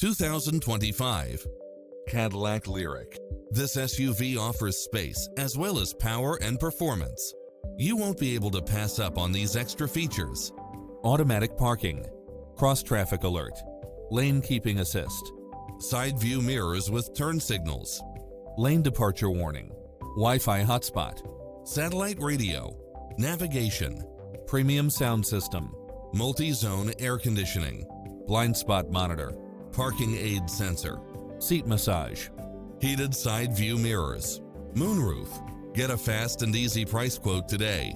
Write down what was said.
2025 Cadillac Lyriq. This SUV offers space as well as power and performance. You won't be able to pass up on these extra features. Automatic parking, cross-traffic alert, lane keeping assist, side view mirrors with turn signals, lane departure warning, Wi-Fi hotspot, satellite radio, navigation, premium sound system, multi-zone air conditioning, blind spot monitor, parking aid sensor, seat massage, heated side view mirrors, moonroof. Get a fast and easy price quote today.